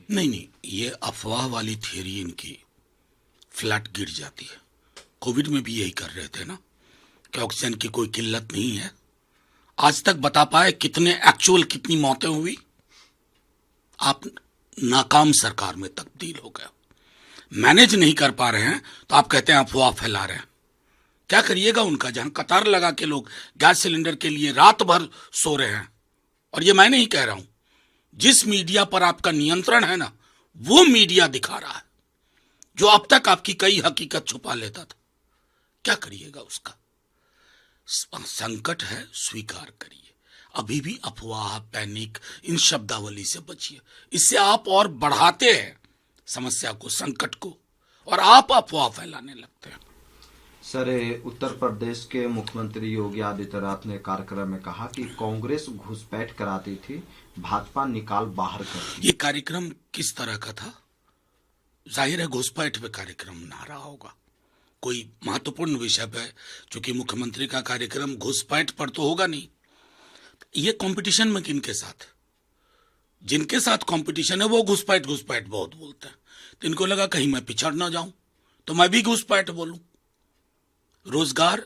नहीं नहीं, ये अफवाह वाली थियरी इनकी फ्लैट गिर जाती है। कोविड में भी यही कर रहे थे ना कि ऑक्सीजन की कोई किल्लत नहीं है। आज तक बता पाए कितनी मौतें हुई? आप नाकाम सरकार में तब्दील हो गए, मैनेज नहीं कर पा रहे हैं तो आप कहते हैं अफवाह फैला रहे हैं। क्या करिएगा उनका, जहां कतार लगा के लोग गैस सिलेंडर के लिए रात भर सो रहे हैं। और ये मैं नहीं कह रहा हूं, जिस मीडिया पर आपका नियंत्रण है ना, वो मीडिया दिखा रहा है जो अब तक आपकी कई हकीकत छुपा लेता था। क्या करिएगा उसका? संकट है, स्वीकार करिए। अभी भी अफवाह, पैनिक, इन शब्दावली से बचिए। इससे आप और बढ़ाते हैं समस्या को, संकट को, और आप अफवाह फैलाने लगते हैं। सर, उत्तर प्रदेश के मुख्यमंत्री योगी आदित्यनाथ ने कार्यक्रम में कहा कि कांग्रेस घुसपैठ कराती थी, भाजपा निकाल बाहर करती। ये कार्यक्रम किस तरह का था? जाहिर है घुसपैठ पे कार्यक्रम ना रहा होगा, कोई महत्वपूर्ण विषय पे, चूंकि मुख्यमंत्री का कार्यक्रम घुसपैठ पर तो होगा नहीं। ये कंपटीशन में किनके साथ? जिनके साथ कंपटीशन है वो घुसपैठ बहुत बोलते हैं, तो इनको लगा कहीं मैं पिछड़ ना जाऊं तो मैं भी घुसपैठ बोलूं। रोजगार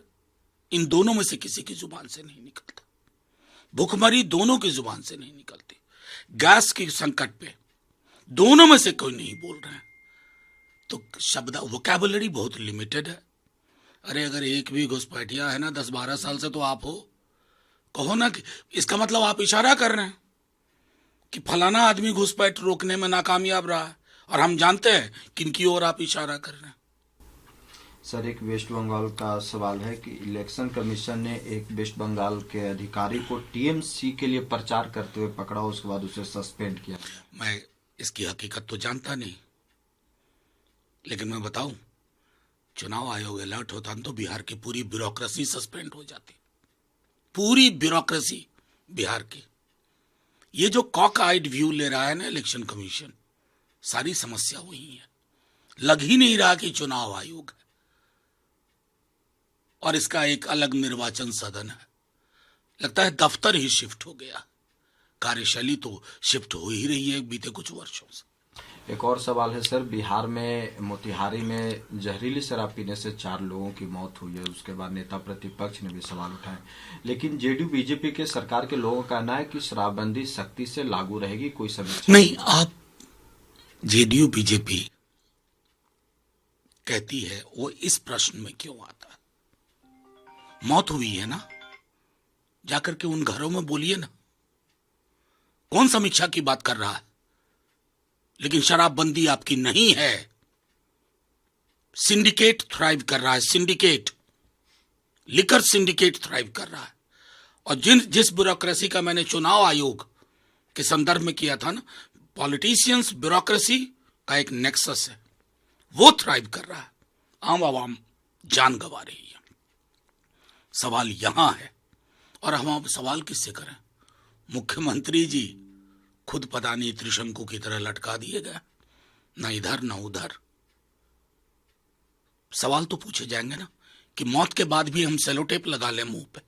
इन दोनों में से किसी की जुबान से नहीं निकलता, भूखमरी दोनों की जुबान से नहीं निकलती, गैस के संकट पे दोनों में से कोई नहीं बोल रहे हैं। तो शब्द वोकैबुलरी बहुत लिमिटेड है। अरे अगर एक भी घुसपैठिया है ना 10-12 साल से, तो आप हो, कहो ना कि इसका मतलब आप इशारा कर रहे हैं कि फलाना आदमी घुसपैठ रोकने में नाकामयाब रहा है, और हम जानते हैं किनकी ओर आप इशारा कर रहे हैं। सर, एक वेस्ट बंगाल का सवाल है कि इलेक्शन कमीशन ने एक वेस्ट बंगाल के अधिकारी को टीएमसी के लिए प्रचार करते हुए पकड़ा, उसके बाद उसे सस्पेंड किया। मैं इसकी हकीकत तो जानता नहीं, लेकिन मैं बताऊं, चुनाव आयोग अलर्ट होता तो बिहार की पूरी ब्यूरोक्रेसी सस्पेंड हो जाती, पूरी ब्यूरोक्रेसी बिहार की। ये जो कॉक आइड व्यू ले रहा है ना इलेक्शन कमीशन, सारी समस्या वही है। लग ही नहीं रहा कि चुनाव आयोग है और इसका एक अलग निर्वाचन सदन है। लगता है दफ्तर ही शिफ्ट हो गया, कार्यशैली तो शिफ्ट हो ही रही है बीते कुछ वर्षों से। एक और सवाल है सर, बिहार में मोतिहारी में जहरीली शराब पीने से 4 लोगों की मौत हुई है। उसके बाद नेता प्रतिपक्ष ने भी सवाल उठाए, लेकिन जेडीयू बीजेपी के सरकार के लोगों का कहना है कि शराबबंदी सख्ती से लागू रहेगी। कोई समीक्षा नहीं, आप जेडीयू बीजेपी कहती है वो इस प्रश्न में क्यों आता है? मौत हुई है ना, जाकर के उन घरों में बोलिए ना। कौन समीक्षा की बात कर रहा है? लेकिन शराबबंदी आपकी नहीं है। सिंडिकेट थ्राइव कर रहा है, सिंडिकेट, लिकर सिंडिकेट थ्राइव कर रहा है। और जिस ब्यूरोक्रेसी का मैंने चुनाव आयोग के संदर्भ में किया था ना, पॉलिटिशियंस ब्यूरोक्रेसी का एक नेक्सस है, वो थ्राइव कर रहा है। आम आवाम जान गंवा रही है। सवाल यहां है, और हम अब सवाल किससे करें? मुख्यमंत्री जी खुद पता नहीं त्रिशंकु की तरह लटका दिए गए, ना इधर ना उधर। सवाल तो पूछे जाएंगे ना कि मौत के बाद भी हम सेलोटेप लगा लें मुंह पे।